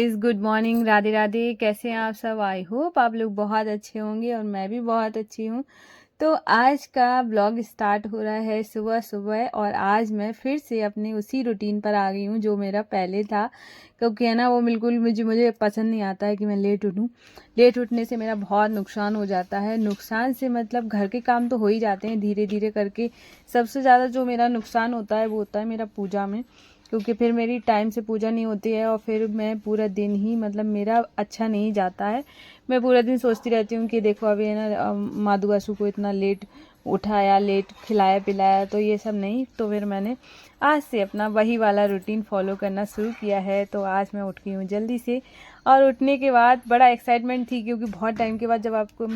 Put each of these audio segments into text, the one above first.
Guys, good morning, Radhe Radhe. कैसे हैं आप सब? आई होप आप लोग बहुत अच्छे होंगे और मैं भी बहुत अच्छी हूँ। तो आज का ब्लॉग स्टार्ट हो रहा है सुबह सुबह और आज मैं फिर से अपने उसी रूटीन पर आ गई हूँ जो मेरा पहले था। क्योंकि है ना, वो बिल्कुल मुझे पसंद नहीं आता है कि मैं लेट उठूँ। लेट उठने से मेरा बहुत नुकसान हो जाता है। नुकसान से मतलब घर के काम तो हो ही जाते हैं धीरे धीरे करके। सबसे ज़्यादा जो मेरा नुकसान होता है वो होता है मेरा पूजा में। क्योंकि फिर मेरी टाइम से पूजा नहीं होती है और फिर मैं पूरा दिन ही मतलब मेरा अच्छा नहीं जाता है। मैं पूरा दिन सोचती रहती हूँ कि देखो अभी है ना, माधु आशु को इतना लेट उठाया, लेट खिलाया पिलाया, तो ये सब नहीं। तो फिर मैंने आज से अपना वही वाला रूटीन फॉलो करना शुरू किया है। तो आज मैं उठ गई हूँ जल्दी से और उठने के बाद बड़ा एक्साइटमेंट थी, क्योंकि बहुत टाइम के बाद जब आपको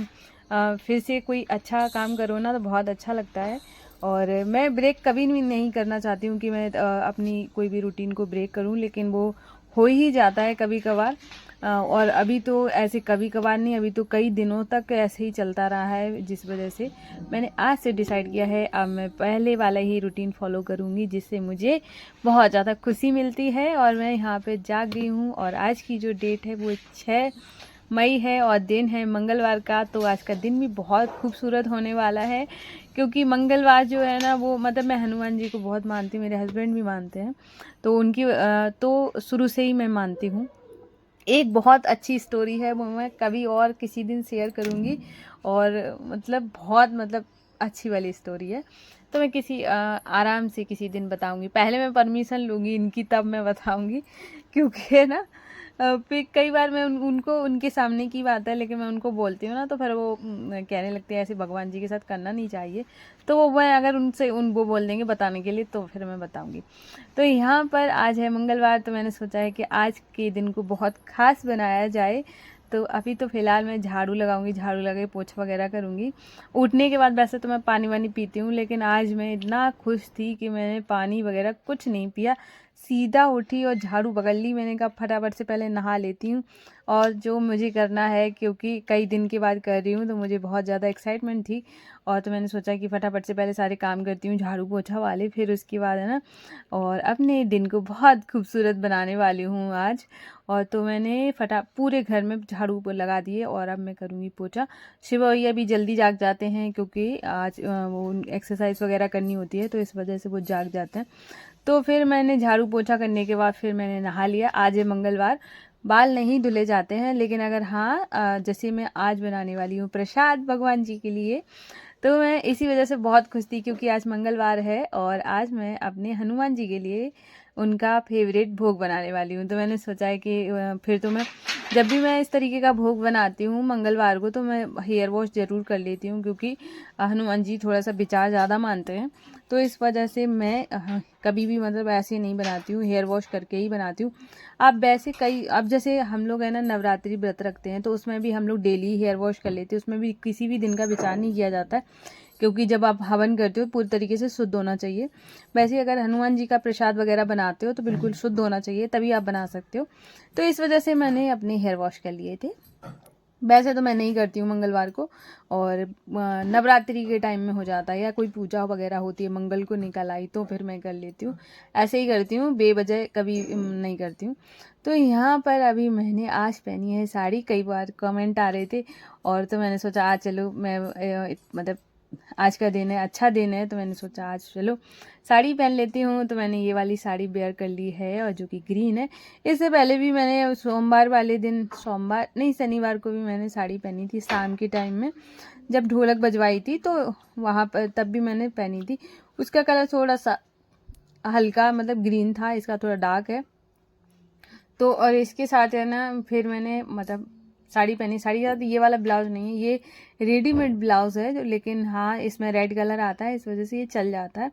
फिर से कोई अच्छा काम करो ना तो बहुत अच्छा लगता है। और मैं ब्रेक कभी भी नहीं करना चाहती हूँ कि मैं अपनी कोई भी रूटीन को ब्रेक करूँ, लेकिन वो हो ही जाता है कभी कभार। और अभी तो ऐसे कभी कभार नहीं, अभी तो कई दिनों तक ऐसे ही चलता रहा है, जिस वजह से मैंने आज से डिसाइड किया है अब मैं पहले वाला ही रूटीन फॉलो करूँगी, जिससे मुझे बहुत ज़्यादा खुशी मिलती है। और मैं यहाँ पे जाग गई हूँ और आज की जो डेट है वो 6 मई है और दिन है मंगलवार का। तो आज का दिन भी बहुत खूबसूरत होने वाला है, क्योंकि मंगलवार जो है ना वो मतलब मैं हनुमान जी को बहुत मानती हूँ, मेरे हस्बैंड भी मानते हैं। तो उनकी तो शुरू से ही मैं मानती हूँ। एक बहुत अच्छी स्टोरी है, वो मैं कभी और किसी दिन शेयर करूँगी। और मतलब बहुत मतलब अच्छी वाली स्टोरी है, तो मैं किसी आराम से किसी दिन बताऊँगी। पहले मैं परमिशन लूँगी इनकी, तब मैं बताऊँगी। क्योंकि है ना, फिर कई बार मैं उनको उनके सामने की बात है, लेकिन मैं उनको बोलती हूँ ना तो फिर वो कहने लगते हैं ऐसे भगवान जी के साथ करना नहीं चाहिए। तो वो मैं अगर उनसे वो बोल देंगे बताने के लिए तो फिर मैं बताऊँगी। तो यहाँ पर आज है मंगलवार, तो मैंने सोचा है कि आज के दिन को बहुत ख़ास बनाया जाए। तो अभी तो फ़िलहाल मैं झाड़ू लगाऊंगी, झाड़ू लगा के पोछा वगैरह करूँगी। उठने के बाद वैसे तो मैं पानी वानी पीती हूँ, लेकिन आज मैं इतना खुश थी कि मैंने पानी वगैरह कुछ नहीं पिया। सीधा उठी और झाड़ू पकड़ ली। मैंने कहा फटाफट से पहले नहा लेती हूँ और जो मुझे करना है, क्योंकि कई दिन के बाद कर रही हूँ तो मुझे बहुत ज़्यादा एक्साइटमेंट थी। और तो मैंने सोचा कि फटाफट से पहले सारे काम करती हूँ झाड़ू पोछा वाले, फिर उसके बाद है ना और अपने दिन को बहुत खूबसूरत बनाने वाली हूँ आज। और तो मैंने पूरे घर में झाड़ू लगा दिए और अब मैं करूँगी पोछा। शिव भैया भी जल्दी जाग जाते हैं, क्योंकि आज वो एक्सरसाइज वगैरह करनी होती है, तो इस वजह से वो जाग जाते हैं। तो फिर मैंने झाड़ू पोछा करने के बाद फिर मैंने नहा लिया। आज है मंगलवार, बाल नहीं धुले जाते हैं, लेकिन अगर हाँ जैसे मैं आज बनाने वाली हूँ प्रसाद भगवान जी के लिए, तो मैं इसी वजह से बहुत खुश थी, क्योंकि आज मंगलवार है और आज मैं अपने हनुमान जी के लिए उनका फेवरेट भोग बनाने वाली हूँ। तो मैंने सोचा है कि फिर तो मैं जब भी मैं इस तरीके का भोग बनाती हूँ मंगलवार को, तो मैं हेयर वॉश ज़रूर कर लेती हूँ, क्योंकि हनुमान जी थोड़ा सा विचार ज़्यादा मानते हैं। तो इस वजह से मैं कभी भी मतलब ऐसे नहीं बनाती हूँ, हेयर वॉश करके ही बनाती हूँ। अब वैसे अब जैसे हम लोग है ना नवरात्रि व्रत रखते हैं, तो उसमें भी हम लोग डेली हेयर वॉश कर लेते हैं, उसमें भी किसी भी दिन का विचार नहीं किया जाता है, क्योंकि जब आप हवन करते हो पूरी तरीके से शुद्ध होना चाहिए। वैसे अगर हनुमान जी का प्रसाद वगैरह बनाते हो तो बिल्कुल शुद्ध होना चाहिए, तभी आप बना सकते हो। तो इस वजह से मैंने अपने हेयर वॉश कर लिए थे। वैसे तो मैं नहीं करती हूँ मंगलवार को, और नवरात्रि के टाइम में हो जाता है या कोई पूजा वगैरह होती है, मंगल को निकल आई तो फिर मैं कर लेती हूँ। ऐसे ही करती हूँ, बेवजह कभी नहीं करती हूँ। तो यहाँ पर अभी मैंने आज पहनी है साड़ी, कई बार कमेंट आ रहे थे, और तो मैंने सोचा आज चलो मैं मतलब आज का दिन है, अच्छा दिन है, तो मैंने सोचा आज चलो साड़ी पहन लेती हूँ। तो मैंने ये वाली साड़ी वेयर कर ली है, और जो कि ग्रीन है। इससे पहले भी मैंने सोमवार वाले दिन, सोमवार नहीं शनिवार को भी मैंने साड़ी पहनी थी शाम के टाइम में, जब ढोलक बजवाई थी तो वहाँ पर तब भी मैंने पहनी थी। उसका कलर थोड़ा सा हल्का मतलब ग्रीन था, इसका थोड़ा डार्क है। तो और इसके साथ है ना फिर मैंने मतलब साड़ी पहनी। साड़ी के साथ ये वाला ब्लाउज नहीं है, ये रेडीमेड ब्लाउज है जो, लेकिन हाँ इसमें रेड कलर आता है, इस वजह से ये चल जाता है।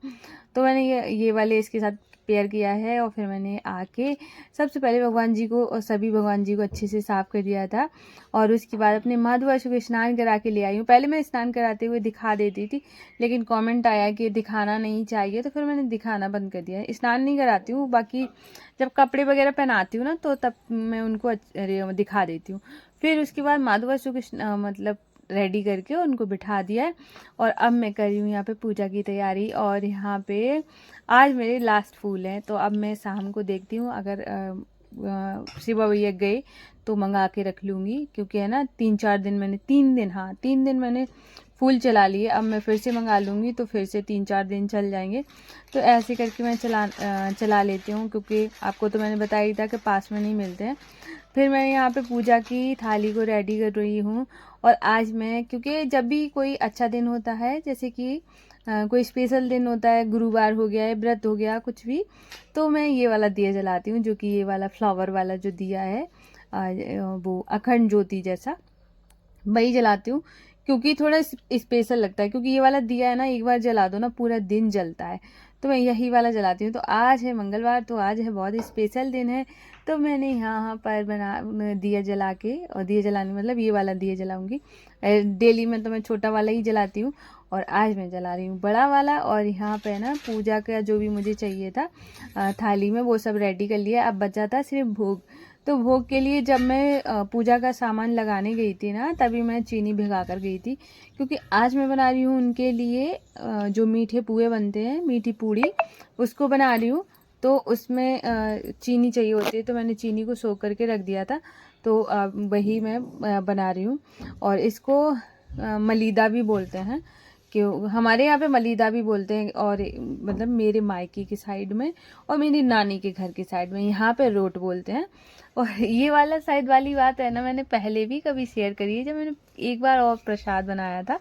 तो मैंने ये वाले इसके साथ पेयर किया है। और फिर मैंने आके सबसे पहले भगवान जी को और सभी भगवान जी को अच्छे से साफ कर दिया था, और उसके बाद अपने माधु आशु को स्नान करा के ले आई हूँ। पहले मैं स्नान कराते हुए दिखा देती थी, लेकिन कमेंट आया कि दिखाना नहीं चाहिए, तो फिर मैंने दिखाना बंद कर दिया है। स्नान नहीं कराती हूँ, बाकी जब कपड़े वगैरह पहनाती हूँ ना तो तब मैं उनको दिखा देती हूँ। फिर उसके बाद माधु आशु को मतलब रेडी करके उनको बिठा दिया है, और अब मैं कर रही हूँ यहाँ पे पूजा की तैयारी। और यहाँ पे आज मेरे लास्ट फूल हैं, तो अब मैं शाम को देखती हूँ, अगर शिवा भैया गए तो मंगा के रख लूँगी, क्योंकि है ना 3-4 दिन मैंने 3 दिन मैंने फुल चला लिए। अब मैं फिर से मंगा लूँगी तो फिर से 3-4 दिन चल जाएंगे। तो ऐसे करके मैं चला लेती हूँ, क्योंकि आपको तो मैंने बताया ही था कि पास में नहीं मिलते हैं। फिर मैं यहाँ पे पूजा की थाली को रेडी कर रही हूँ। और आज मैं, क्योंकि जब भी कोई अच्छा दिन होता है, जैसे कि कोई स्पेशल दिन होता है, गुरुवार हो गया है, व्रत हो गया, कुछ भी, तो मैं ये वाला दिया जलाती हूँ, जो कि ये वाला फ्लावर वाला जो दिया है, वो अखंड ज्योति जैसा, वही जलाती हूँ। क्योंकि थोड़ा स्पेशल लगता है, क्योंकि ये वाला दिया है ना, एक बार जला दो ना पूरा दिन जलता है, तो मैं यही वाला जलाती हूँ। तो आज है मंगलवार, तो आज है बहुत स्पेशल दिन है, तो मैंने यहाँ पर दिया जला के, और दिया जलाने मतलब ये वाला दिया जलाऊंगी। डेली में तो मैं छोटा वाला ही जलाती हूँ, और आज मैं जला रही हूँ बड़ा वाला। और यहाँ पे ना पूजा का जो भी मुझे चाहिए था थाली में, वो सब रेडी कर लिया। अब बचा था सिर्फ भोग। तो भोग के लिए जब मैं पूजा का सामान लगाने गई थी ना, तभी मैं चीनी भिगा कर गई थी, क्योंकि आज मैं बना रही हूँ उनके लिए जो मीठे पुए बनते हैं, मीठी पूड़ी, उसको बना रही हूँ। तो उसमें चीनी चाहिए होती है, तो मैंने चीनी को सोख करके रख दिया था, तो वही मैं बना रही हूँ। और इसको मलीदा भी बोलते हैं, कि हमारे यहाँ पे मलीदा भी बोलते हैं, और मतलब मेरे मायके की साइड में और मेरी नानी के घर की साइड में यहाँ पे रोट बोलते हैं। और ये वाला साइड वाली बात है ना, मैंने पहले भी कभी शेयर करी है, जब मैंने एक बार और प्रसाद बनाया था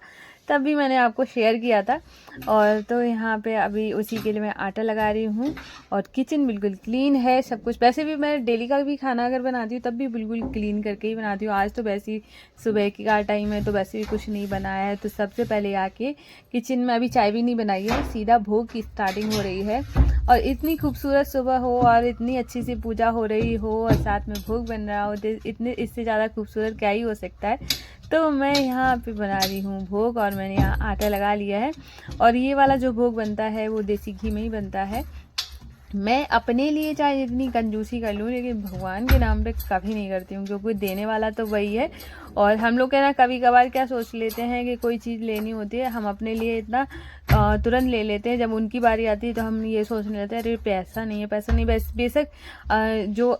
तब भी मैंने आपको शेयर किया था। और तो यहाँ पे अभी उसी के लिए मैं आटा लगा रही हूँ। और किचन बिल्कुल क्लीन है, सब कुछ। वैसे भी मैं डेली का भी खाना अगर बनाती हूँ तब भी बिल्कुल क्लीन करके ही बनाती हूँ। आज तो वैसे ही सुबह का टाइम है, तो वैसे भी कुछ नहीं बनाया है, तो सबसे पहले आके किचन में, अभी चाय भी नहीं बनाई है, सीधा भोग की स्टार्टिंग हो रही है। और इतनी खूबसूरत सुबह हो और इतनी अच्छी सी पूजा हो रही हो और साथ में भोग बन रहा हो, इतने इससे ज़्यादा खूबसूरत क्या ही हो सकता है। तो मैं यहाँ पे बना रही हूँ भोग, और मैंने यहाँ आटा लगा लिया है। और ये वाला जो भोग बनता है वो देसी घी में ही बनता है। मैं अपने लिए चाहे जितनी कंजूसी कर लूँ, लेकिन भगवान के नाम पे कभी नहीं करती हूँ, क्योंकि देने वाला तो वही है। और हम लोग क्या ना, कभी कभार क्या सोच लेते हैं कि कोई चीज़ लेनी होती है, हम अपने लिए इतना तुरंत ले लेते हैं, जब उनकी बारी आती है तो हम ये सोचने लगते हैं अरे पैसा नहीं है, पैसा नहीं। बेशक जो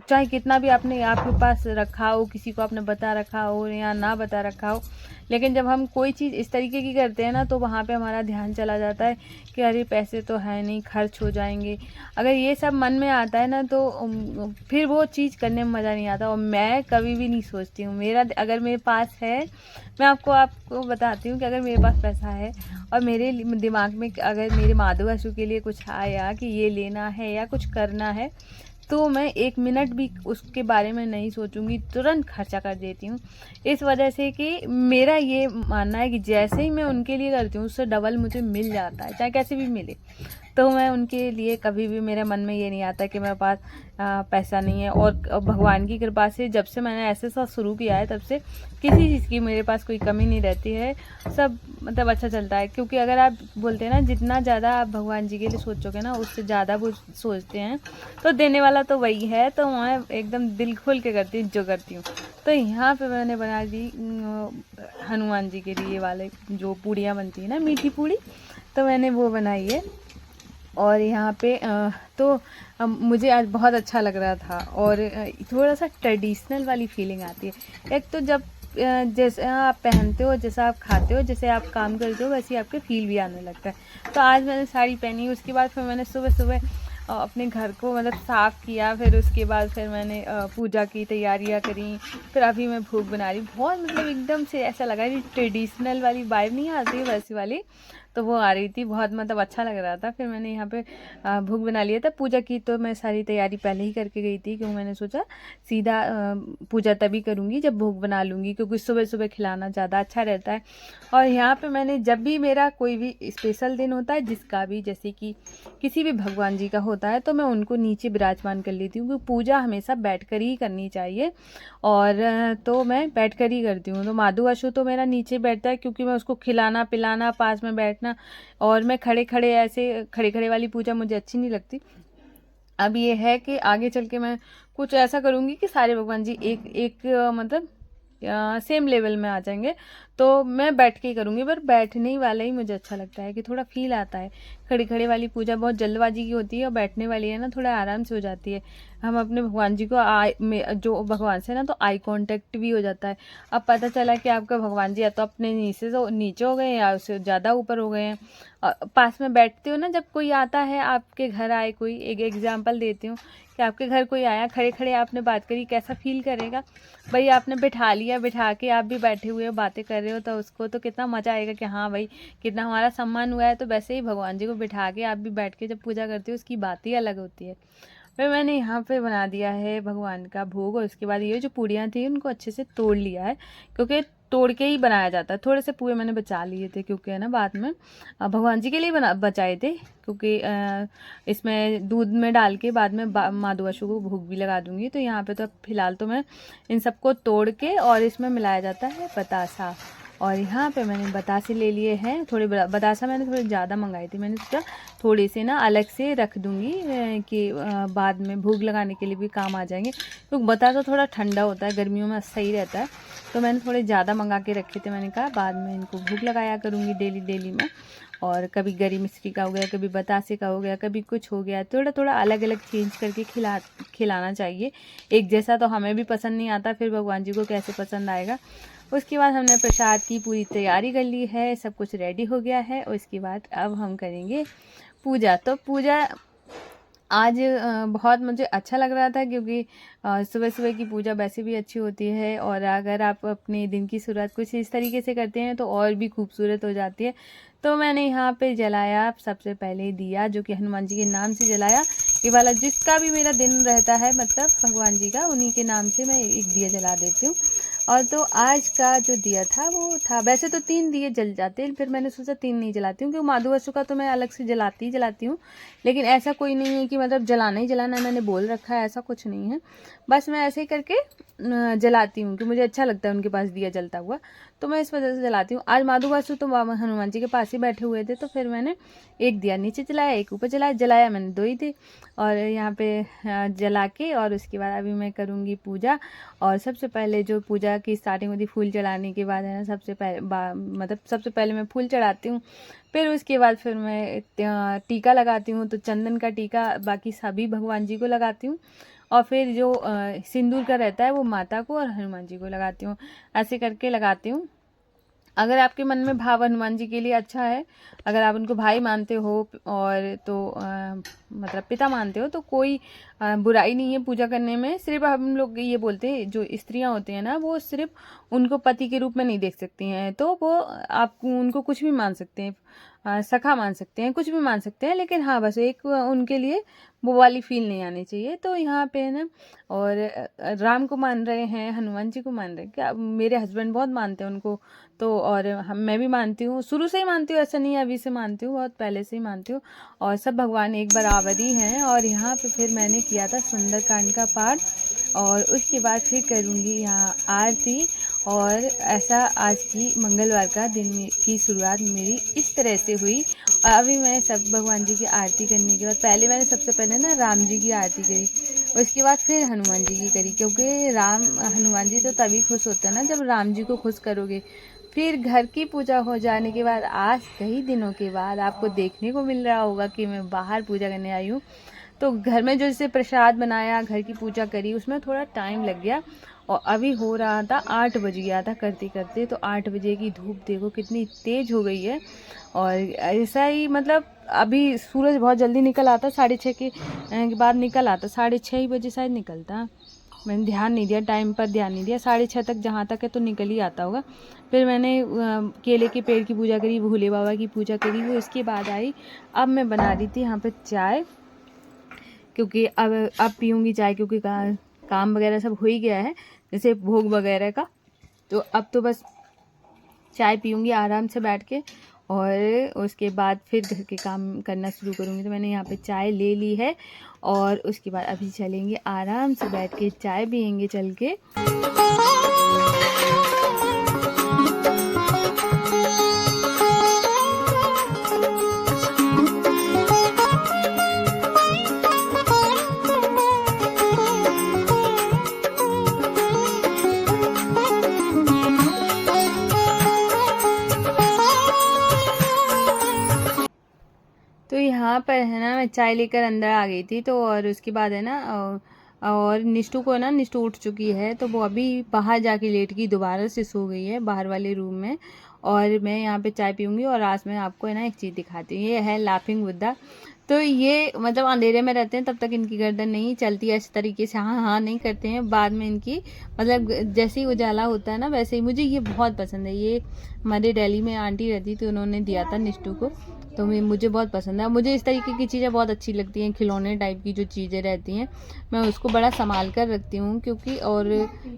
चाहे कितना भी आपने आपके पास रखा हो, किसी को आपने बता रखा हो या ना बता रखा हो, लेकिन जब हम कोई चीज़ इस तरीके की करते हैं ना, तो वहाँ पे हमारा ध्यान चला जाता है कि अरे पैसे तो है नहीं, खर्च हो जाएंगे। अगर ये सब मन में आता है ना, तो फिर वो चीज़ करने में मज़ा नहीं आता। और मैं कभी भी नहीं सोचती हूँ, मेरा अगर मेरे पास है, मैं आपको बताती हूँ कि अगर मेरे पास पैसा है और मेरे दिमाग में अगर मेरे माधव आशु के लिए कुछ आया कि ये लेना है या कुछ करना है, तो मैं 1 मिनट भी उसके बारे में नहीं सोचूंगी, तुरंत खर्चा कर देती हूँ। इस वजह से कि मेरा ये मानना है कि जैसे ही मैं उनके लिए करती हूँ, उससे डबल मुझे मिल जाता है, चाहे कैसे भी मिले। तो मैं उनके लिए कभी भी, मेरे मन में ये नहीं आता कि मेरे पास पैसा नहीं है। और भगवान की कृपा से जब से मैंने ऐसे सब शुरू किया है, तब से किसी चीज़ की मेरे पास कोई कमी नहीं रहती है, सब मतलब अच्छा चलता है। क्योंकि अगर आप बोलते हैं ना, जितना ज़्यादा आप भगवान जी के लिए सोचोगे ना, उससे ज़्यादा वो सोचते हैं, तो देने वाला तो वही है। तो मैं एकदम दिल खोल के करती हूँ जो करती हूँ। तो यहाँ पे मैंने बना दी हनुमान जी के लिए वाले जो पूड़ियाँ बनती है ना, मीठी पूड़ी, तो मैंने वो बनाई है। और यहाँ पे तो मुझे आज बहुत अच्छा लग रहा था, और थोड़ा सा ट्रेडिशनल वाली फीलिंग आती है। एक तो जब जैसे आप पहनते हो, जैसा आप खाते हो, जैसे आप काम करते हो, वैसे आपके फील भी आने लगता है। तो आज मैंने साड़ी पहनी, उसके बाद फिर मैंने सुबह सुबह अपने घर को मतलब साफ़ किया, फिर उसके बाद फिर मैंने पूजा की तैयारियां करी, फिर अभी मैं भोग बना रही। बहुत मतलब एकदम से ऐसा लगा कि ट्रेडिशनल वाली वाइब नहीं आती है वैसी वाली, तो वो आ रही थी, बहुत मतलब अच्छा लग रहा था। फिर मैंने यहाँ पे भोग बना लिया था। पूजा की तो मैं सारी तैयारी पहले ही करके गई थी, क्योंकि मैंने सोचा सीधा पूजा तभी करूँगी जब भोग बना लूँगी, क्योंकि सुबह सुबह खिलाना ज़्यादा अच्छा रहता है। और यहाँ पे मैंने, जब भी मेरा कोई भी स्पेशल दिन होता है, जिसका भी, जैसे कि किसी भी भगवान जी का होता है, तो मैं उनको नीचे विराजमान कर लेती हूँ, क्योंकि पूजा हमेशा बैठ कर ही करनी चाहिए। और तो मैं बैठ कर ही करती हूँ। तो माधु आशु तो मेरा नीचे बैठता है, क्योंकि मैं उसको खिलाना पिलाना, पास में बैठना, और मैं खड़े खड़े ऐसे खड़े खड़े वाली पूजा मुझे अच्छी नहीं लगती। अब ये है कि आगे चल के मैं कुछ ऐसा करूँगी कि सारे भगवान जी एक एक मतलब सेम लेवल में आ जाएंगे, तो मैं बैठ के ही करूँगी। पर बैठने ही वाला ही मुझे अच्छा लगता है, कि थोड़ा फील आता है। खड़ी खड़ी वाली पूजा बहुत जल्दबाजी की होती है, और बैठने वाली है ना थोड़ा आराम से हो जाती है। हम अपने भगवान जी को जो भगवान से ना तो आई कांटेक्ट भी हो जाता है। अब पता चला कि आपका भगवान जी या तो अपने नीचे हो गए या उससे ज़्यादा ऊपर हो गए हैं। पास में बैठते हो ना, जब कोई आता है आपके घर आए कोई, एक एग्जाम्पल देती हूँ कि आपके घर कोई आया, खड़े खड़े आपने बात करी, कैसा फील करेगा भाई। आपने बिठा लिया, बिठा के आप भी बैठे हुए हो, बातें कर रहे हो, तो उसको तो कितना मज़ा आएगा कि हाँ भाई कितना हमारा सम्मान हुआ है। तो वैसे ही भगवान जी को बिठा के आप भी बैठ के जब पूजा करते हो, उसकी बात ही अलग होती है। फिर मैंने यहाँ पे बना दिया है भगवान का भोग, और उसके बाद ये जो पूड़ियाँ थी उनको अच्छे से तोड़ लिया है, क्योंकि तोड़ के ही बनाया जाता है। थोड़े से पूरे मैंने बचा लिए थे, क्योंकि है ना बाद में भगवान जी के लिए बचाए थे, क्योंकि इसमें दूध में डाल के बाद में माँ दुआशु को भोग भी लगा दूंगी। तो यहाँ पे तो फिलहाल तो मैं इन सबको तोड़ के, और इसमें मिलाया जाता है बतासा। और यहाँ पे मैंने बतासे ले लिए हैं, थोड़े बतासा मैंने थोड़े ज़्यादा मंगाई थी। मैंने सोचा थोड़े से ना अलग से रख दूँगी कि बाद में भोग लगाने के लिए भी काम आ जाएंगे, क्योंकि बतासा थोड़ा ठंडा होता है, गर्मियों में सही रहता है। तो मैंने थोड़े ज़्यादा मंगा के रखे थे। मैंने कहा बाद में इनको भोग लगाया करूँगी डेली में। और कभी गरी मिश्री का हो गया, कभी बतासे का हो गया, कभी कुछ हो गया, थोड़ा थोड़ा अलग अलग चेंज करके खिलाना चाहिए। एक जैसा तो हमें भी पसंद नहीं आता, फिर भगवान जी को कैसे पसंद आएगा। उसके बाद हमने प्रसाद की पूरी तैयारी कर ली है, सब कुछ रेडी हो गया है। उसके बाद अब हम करेंगे पूजा। तो पूजा आज बहुत मुझे अच्छा लग रहा था, क्योंकि सुबह सुबह की पूजा वैसे भी अच्छी होती है, और अगर आप अपने दिन की शुरुआत कुछ इस तरीके से करते हैं तो और भी खूबसूरत हो जाती है। तो मैंने यहाँ पे जलाया सबसे पहले दिया, जो कि हनुमान जी के नाम से जलाया। ये वाला जिसका भी मेरा दिन रहता है, मतलब भगवान जी का, उन्हीं के नाम से मैं एक दिया जला देती हूँ। और तो आज का जो दिया था वो था, वैसे तो 3 दिए जल जाते हैं, फिर मैंने सोचा 3 नहीं जलाती हूँ, क्योंकि माधुवसु का तो मैं अलग से जलाती हूँ। लेकिन ऐसा कोई नहीं है कि मतलब जलाना ही जलाना मैंने बोल रखा है, ऐसा कुछ नहीं है। बस मैं ऐसे ही करके जलाती हूँ कि मुझे अच्छा लगता है उनके पास दिया जलता हुआ, तो मैं इस वजह से जलाती हूँ। आज माधुवसु तो हनुमान जी के पास ही बैठे हुए थे, तो फिर मैंने एक दिया नीचे जलाया, एक ऊपर जलाया मैंने 2 ही थे। और यहाँ पे जला के, और उसके बाद अभी मैं करूँगी पूजा। और सबसे पहले जो पूजा की स्टार्टिंग होती, फूल चढ़ाने के बाद है ना, सबसे पहले मैं फूल चढ़ाती हूँ। फिर उसके बाद फिर मैं टीका लगाती हूँ, तो चंदन का टीका बाकी सभी भगवान जी को लगाती हूँ। और फिर जो सिंदूर का रहता है वो माता को और हनुमान जी को लगाती हूँ, ऐसे करके लगाती हूँ। अगर आपके मन में भाव हनुमान जी के लिए अच्छा है, अगर आप उनको भाई मानते हो और तो मतलब पिता मानते हो, तो कोई बुराई नहीं है पूजा करने में। सिर्फ हम लोग ये बोलते हैं, जो स्त्रियां होती हैं ना, वो सिर्फ उनको पति के रूप में नहीं देख सकती हैं, तो वो आप उनको कुछ भी मान सकते हैं, सखा मान सकते हैं, कुछ भी मान सकते हैं, लेकिन हाँ बस एक उनके लिए वो वाली फील नहीं आनी चाहिए। तो यहाँ पे है ना, और राम को मान रहे हैं, हनुमान जी को मान रहे हैं, क्या मेरे हस्बैंड बहुत मानते हैं उनको, तो और मैं भी मानती हूँ, शुरू से ही मानती हूँ, ऐसा नहीं है अभी से मानती हूँ, बहुत पहले से ही मानती हूँ। और सब भगवान एक बराबर ही हैं। और यहाँ पे फिर मैंने किया था सुंदरकांड का पाठ, और उसके बाद फिर करूँगी यहाँ आरती। और ऐसा आज की मंगलवार का दिन की शुरुआत मेरी इस तरह से हुई। और अभी मैं सब भगवान जी की आरती करने के बाद, पहले मैंने सबसे पहले ना राम जी की आरती करी, उसके बाद फिर हनुमान जी की करी, क्योंकि हनुमान जी तो तभी खुश होते हैं ना जब राम जी को खुश करोगे। फिर घर की पूजा हो जाने के बाद आज कई दिनों के बाद आपको देखने को मिल रहा होगा कि मैं बाहर पूजा करने आई हूँ। तो घर में जो जैसे प्रसाद बनाया, घर की पूजा करी, उसमें थोड़ा टाइम लग गया। और अभी हो रहा था 8 बज गया था करते करते, तो 8 बजे की धूप देखो कितनी तेज़ हो गई है। और ऐसा ही मतलब अभी सूरज बहुत जल्दी निकल आता, 6:30 के बाद निकल आता, 6:30 बजे शायद निकलता। मैंने ध्यान नहीं दिया, टाइम पर ध्यान नहीं दिया, 6:30 तक जहाँ तक है तो निकल ही आता होगा। फिर मैंने केले के पेड़ की पूजा करी, भोले बाबा की पूजा करी, वो इसके बाद आई। अब मैं बना रही थी यहाँ पे चाय, क्योंकि अब पीऊँगी चाय, क्योंकि काम वगैरह सब हो ही गया है, जैसे भोग वगैरह का। तो अब तो बस चाय पीऊँगी आराम से बैठ के, और उसके बाद फिर घर के काम करना शुरू करूँगी। तो मैंने यहाँ पे चाय ले ली है, और उसके बाद अभी चलेंगे आराम से बैठ के चाय पियेंगे चल के। तो यहाँ पर है ना मैं चाय लेकर अंदर आ गई थी, तो और उसके बाद है ना और निष्ठू को ना, निष्ठू उठ चुकी है तो वो अभी बाहर जाके लेट गई, दोबारा से सो गई है बाहर वाले रूम में। और मैं यहाँ पे चाय पीऊँगी और आज मैं आपको है ना एक चीज़ दिखाती हूँ, ये है लाफिंग बुद्धा। तो ये मतलब अंधेरे में रहते हैं तब तक इनकी गर्दन नहीं चलती है इस तरीके से, हाँ हाँ नहीं करते हैं, बाद में इनकी मतलब जैसे ही उजाला होता है ना वैसे ही। मुझे ये बहुत पसंद है, ये हमारे दिल्ली में आंटी रहती थी, उन्होंने दिया था निष्ठू को, तो मुझे बहुत पसंद है। मुझे इस तरीके की चीज़ें बहुत अच्छी लगती हैं, खिलौने टाइप की जो चीज़ें रहती हैं मैं उसको बड़ा संभाल कर रखती हूँ, क्योंकि और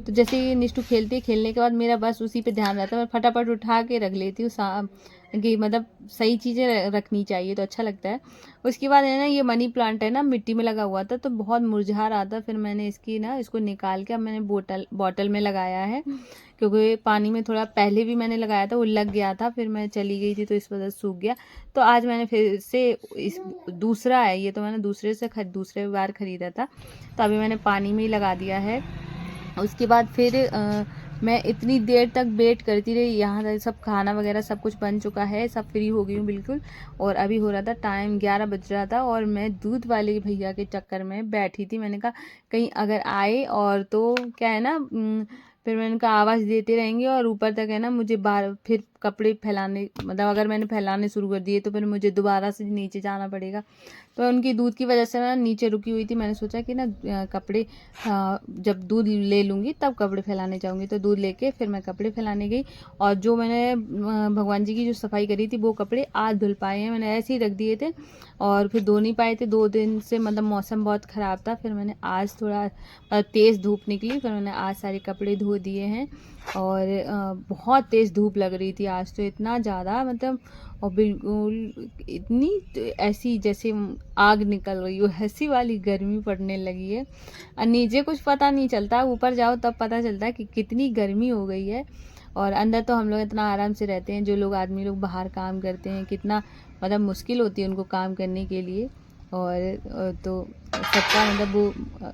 तो जैसे ही निष्ठू खेलती है, खेलने के बाद मेरा बस उसी पे ध्यान रहता है, मैं फटाफट उठा के रख लेती हूँ कि मतलब सही चीज़ें रखनी चाहिए तो अच्छा लगता है। उसके बाद है ना ये मनी प्लांट है ना, मिट्टी में लगा हुआ था तो बहुत मुरझा रहा था, फिर मैंने इसको निकाल के अब मैंने बॉटल में लगाया है, क्योंकि पानी में थोड़ा पहले भी मैंने लगाया था, वो लग गया था, फिर मैं चली गई थी तो इस वजह से सूख गया। तो आज मैंने फिर से इस दूसरा है ये, तो मैंने दूसरे बार ख़रीदा था, तो अभी मैंने पानी में ही लगा दिया है। उसके बाद फिर मैं इतनी देर तक वेट करती रही, यहाँ तक सब खाना वगैरह सब कुछ बन चुका है, सब फ्री हो गई हूँ बिल्कुल। और अभी हो रहा था टाइम 11 बज रहा था और मैं दूध वाले भैया के चक्कर में बैठी थी। मैंने कहा कहीं अगर आए और तो क्या है ना, फिर मैंने कहा आवाज़ देते रहेंगे और ऊपर तक है ना मुझे बाहर फिर कपड़े फैलाने, मतलब अगर मैंने फैलाने शुरू कर दिए तो फिर मुझे दोबारा से नीचे जाना पड़ेगा। तो उनकी दूध की वजह से मैं नीचे रुकी हुई थी, मैंने सोचा कि ना कपड़े जब दूध ले लूँगी तब कपड़े फैलाने जाऊँगी, तो दूध लेके फिर मैं कपड़े फैलाने गई। और जो मैंने भगवान जी की जो सफाई करी थी वो कपड़े आज धुल पाए हैं, मैंने ऐसे ही रख दिए थे और फिर धो नहीं पाए थे 2 दिन से, मतलब मौसम बहुत ख़राब था। फिर मैंने आज थोड़ा तेज़ धूप निकली, फिर मैंने आज सारे कपड़े धो दिए हैं। और बहुत तेज़ धूप लग रही थी आज तो, इतना ज़्यादा मतलब, और बिल्कुल इतनी ऐसी जैसे आग निकल रही हो, ऐसी वाली गर्मी पड़ने लगी है। और नीचे कुछ पता नहीं चलता, ऊपर जाओ तब पता चलता है कि कितनी गर्मी हो गई है। और अंदर तो हम लोग इतना आराम से रहते हैं, जो लोग आदमी लोग बाहर काम करते हैं कितना मतलब मुश्किल होती है उनको काम करने के लिए। और तो सबका मतलब वो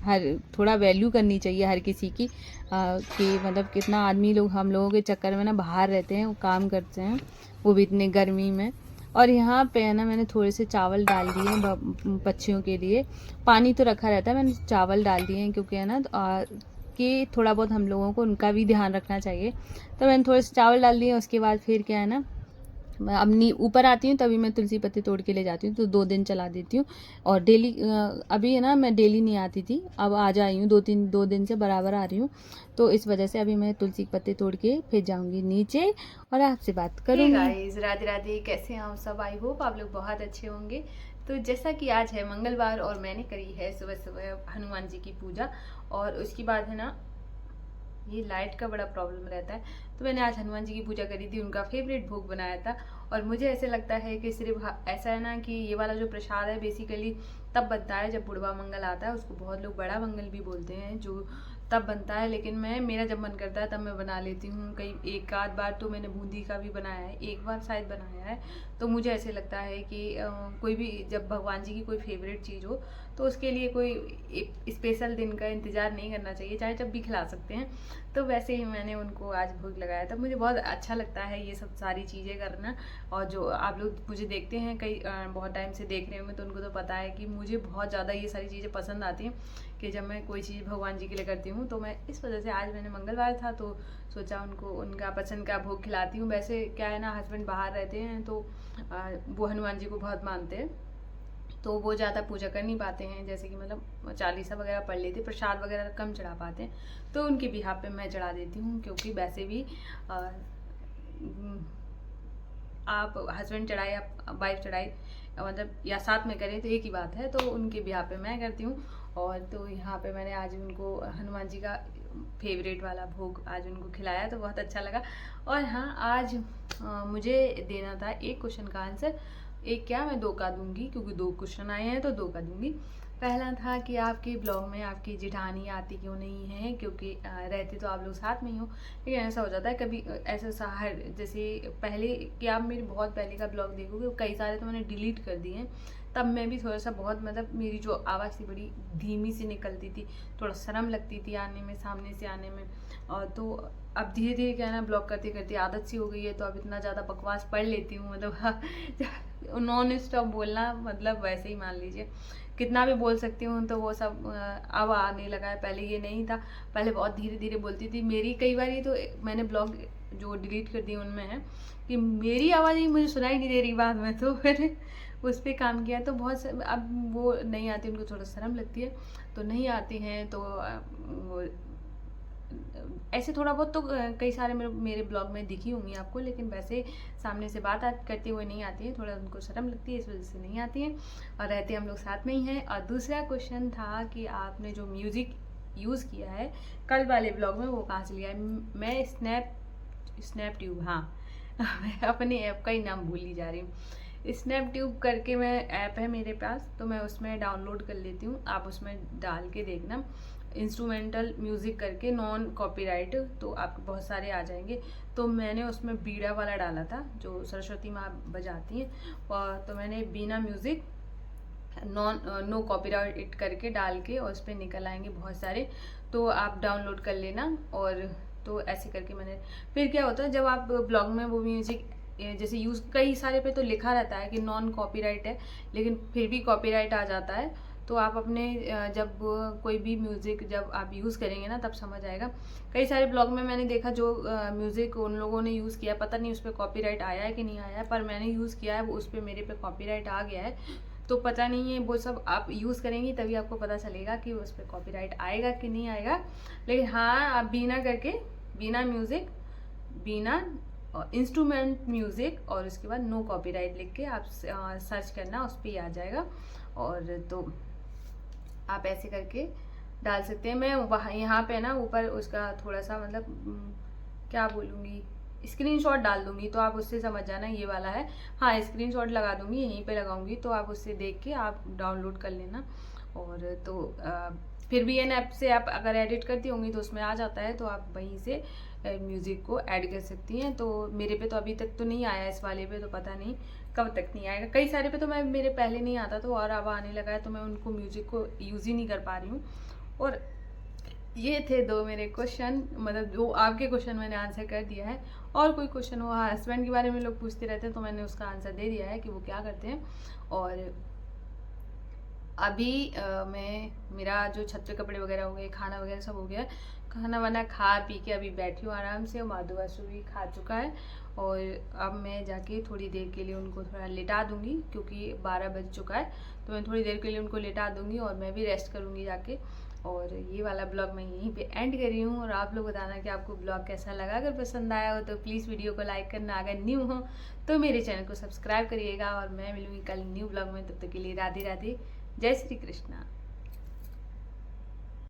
हर थोड़ा वैल्यू करनी चाहिए हर किसी की, कि मतलब कितना आदमी लोग हम लोगों के चक्कर में ना बाहर रहते हैं, वो काम करते हैं, वो भी इतने गर्मी में। और यहाँ पे है ना मैंने थोड़े से चावल डाल दिए हैं पक्षियों के लिए, पानी तो रखा रहता है, मैंने चावल डाल दिए हैं क्योंकि है ना कि थोड़ा बहुत हम लोगों को उनका भी ध्यान रखना चाहिए। तो मैंने थोड़े से चावल डाल दिए, उसके बाद फिर क्या है ना मैं अपनी ऊपर आती हूँ तभी मैं तुलसी पत्ते तोड़ के ले जाती हूँ, तो 2 दिन चला देती हूँ। और डेली अभी है ना मैं डेली नहीं आती थी, अब आज आई हूँ 2 दिन से बराबर आ रही हूँ, तो इस वजह से अभी मैं तुलसी पत्ते तोड़ के फिर जाऊँगी नीचे और आपसे बात करूँगी। गाइस राधे राधे, कैसे हैं आप सब? आई होप आप लोग बहुत अच्छे होंगे। तो जैसा कि आज है मंगलवार और मैंने करी है सुबह सुबह हनुमान जी की पूजा, और उसके बाद है ना ये लाइट का बड़ा प्रॉब्लम रहता है, तो मैंने आज हनुमान जी की पूजा करी थी, उनका फेवरेट भोग बनाया था। और मुझे ऐसे लगता है कि सिर्फ ऐसा है ना कि ये वाला जो प्रसाद है बेसिकली तब बनता है जब बुढ़वा मंगल आता है, उसको बहुत लोग बड़ा मंगल भी बोलते हैं, जो तब बनता है। लेकिन मेरा जब मन करता है तब मैं बना लेती हूँ। कई एक आध बार तो मैंने बूंदी का भी बनाया है, एक बार शायद बनाया है। तो मुझे ऐसे लगता है कि कोई भी जब भगवान जी की कोई फेवरेट चीज़ हो तो उसके लिए कोई स्पेशल दिन का इंतज़ार नहीं करना चाहिए, चाहे जब भी खिला सकते हैं। तो वैसे ही मैंने उनको आज भोग लगाया था। मुझे बहुत अच्छा लगता है ये सब सारी चीज़ें करना, और जो आप लोग मुझे देखते हैं बहुत टाइम से देख रहे होंगे तो उनको तो पता है कि मुझे बहुत ज़्यादा ये सारी चीज़ें पसंद आती हैं, कि जब मैं कोई चीज़ भगवान जी के लिए करती हूँ तो मैं इस वजह से आज मैंने मंगलवार था तो सोचा उनको उनका पसंद का भोग खिलाती हूँ। वैसे क्या है ना हस्बैंड बाहर रहते हैं तो वो हनुमान जी को बहुत मानते हैं, तो वो ज़्यादा पूजा कर नहीं पाते हैं, जैसे कि मतलब चालीसा वगैरह पढ़ लेते, प्रसाद वगैरह कम चढ़ा पाते हैं, तो उनके बिहाफ पे मैं चढ़ा देती हूँ। क्योंकि वैसे भी आप हस्बैंड चढ़ाए या वाइफ चढ़ाए मतलब या साथ में करें तो एक ही बात है, तो उनके बिहाफ पे मैं करती हूँ। और तो यहाँ पे मैंने आज उनको हनुमान जी का फेवरेट वाला भोग आज उनको खिलाया, तो बहुत अच्छा लगा। और हाँ आज मुझे देना था एक क्वेश्चन का आंसर, एक क्या मैं 2 का दूंगी, क्योंकि 2 क्वेश्चन आए हैं तो 2 का दूंगी। पहला था कि आपके ब्लॉग में आपकी जेठानी आती क्यों नहीं है, क्योंकि रहते तो आप लोग साथ में ही हो, लेकिन ऐसा हो जाता है कभी ऐसा जैसे पहले कि आप मेरे बहुत पहले का ब्लॉग देखोगे, कई सारे तो मैंने डिलीट कर दिए हैं, तब मैं भी थोड़ा सा बहुत मतलब मेरी जो आवाज़ थी बड़ी धीमी सी निकलती थी, थोड़ा शर्म लगती थी आने में, सामने से आने में। और तो अब धीरे धीरे क्या है ना ब्लॉग करते करते आदत सी हो गई है, तो अब इतना ज़्यादा बकवास पढ़ लेती हूँ मतलब नॉन स्टॉप बोलना मतलब वैसे ही मान लीजिए, कितना भी बोल सकती हूँ तो वो सब अब आने लगा है। पहले ये नहीं था, पहले बहुत धीरे धीरे बोलती थी। मेरी कई बार तो मैंने ब्लॉग जो डिलीट कर दिए उनमें है कि मेरी आवाज़ ही मुझे सुनाई नहीं दे रही बाद में, तो मैंने उस पर काम किया। तो बहुत अब वो नहीं आती, उनको थोड़ा शर्म लगती है तो नहीं आती हैं। तो वो ऐसे थोड़ा बहुत तो कई सारे मेरे ब्लॉग में दिखी होंगी आपको, लेकिन वैसे सामने से बात करते हुए नहीं आती है, थोड़ा उनको शर्म लगती है, इस वजह से नहीं आती हैं। और रहते हम लोग साथ में ही हैं। और दूसरा क्वेश्चन था कि आपने जो म्यूज़िक यूज़ किया है कल वाले ब्लॉग में, वो कहाँ से लिया है? मैं स्नैप ट्यूब, हाँ मैं अपने ऐप का ही नाम भूल ही जा रही हूँ। स्नैप ट्यूब करके मैं ऐप है मेरे पास, तो मैं उसमें डाउनलोड कर लेती हूँ। आप उसमें डाल के देखना इंस्ट्रूमेंटल म्यूज़िक करके, नॉन कॉपीराइट, तो आपको बहुत सारे आ जाएंगे। तो मैंने उसमें बीड़ा वाला डाला था जो सरस्वती माँ बजाती हैं, और तो मैंने बीना म्यूज़िक नो कॉपीराइट करके डाल के, और उस पर निकल आएंगे बहुत सारे, तो आप डाउनलोड कर लेना। और तो ऐसे करके मैंने, फिर क्या होता है जब आप ब्लॉग में वो म्यूज़िक जैसे यूज़, कई सारे पे तो लिखा रहता है कि नॉन कॉपीराइट है, लेकिन फिर भी कॉपीराइट आ जाता है। तो आप अपने जब कोई भी म्यूज़िक जब आप यूज़ करेंगे ना तब समझ आएगा। कई सारे ब्लॉग में मैंने देखा जो म्यूज़िक उन लोगों ने यूज़ किया, पता नहीं उस पर कॉपीराइट आया है कि नहीं आया है, पर मैंने यूज़ किया है, वो उस पर मेरे पे कॉपीराइट आ गया है। तो पता नहीं है, वो सब आप यूज़ करेंगी तभी आपको पता चलेगा कि उस पर कॉपीराइट आएगा कि नहीं आएगा। लेकिन हाँ, आप बीना करके, बीना म्यूज़िक, बीना इंस्ट्रूमेंट म्यूज़िक, और उसके बाद नो कॉपीराइट लिख के आप सर्च करना, उस पर ही आ जाएगा। और तो आप ऐसे करके डाल सकते हैं। मैं वहाँ यहाँ पे ना ऊपर उसका थोड़ा सा मतलब क्या बोलूँगी, स्क्रीनशॉट डाल दूंगी, तो आप उससे समझ जाना ये वाला है। हाँ, स्क्रीनशॉट लगा दूंगी, यहीं पे लगाऊंगी, तो आप उससे देख के आप डाउनलोड कर लेना। और तो फिर भी एन ऐप से आप अगर एडिट करती होंगी तो उसमें आ जाता है, तो आप वहीं से म्यूज़िक को ऐड कर सकती हैं। तो मेरे पे तो अभी तक तो नहीं आया, इस वाले पे तो पता नहीं कब तक नहीं आएगा। कई सारे पे तो मैं मेरे पहले नहीं आता तो, और अब आने लगा है, तो मैं उनको म्यूज़िक को यूज़ ही नहीं कर पा रही हूँ। और ये थे दो मेरे क्वेश्चन, मतलब जो आपके क्वेश्चन मैंने आंसर कर दिया है। और कोई क्वेश्चन हो, हाँ हस्बैंड के बारे में लोग पूछते रहते हैं, तो मैंने उसका आंसर दे दिया है कि वो क्या करते हैं। और अभी मैं, मेरा जो छत पे कपड़े वगैरह हो गए, खाना वगैरह सब हो गया, खाना वाना खा पी के अभी बैठी हूँ आराम से। माधु वासु भी खा चुका है, और अब मैं जाके थोड़ी देर के लिए उनको थोड़ा लेटा दूंगी, क्योंकि 12 बज चुका है। तो मैं थोड़ी देर के लिए उनको लेटा दूंगी और मैं भी रेस्ट करूंगी जाके। और ये वाला ब्लॉग मैं यहीं पे एंड कर रही हूँ। और आप लोग बताना कि आपको ब्लॉग कैसा लगा। अगर पसंद आया हो तो प्लीज़ वीडियो को लाइक करना, अगर न्यू हो तो मेरे चैनल को सब्सक्राइब करिएगा। और मैं मिलूंगी कल न्यू ब्लॉग में, तब तक के लिए राधे राधे, जय श्री कृष्णा।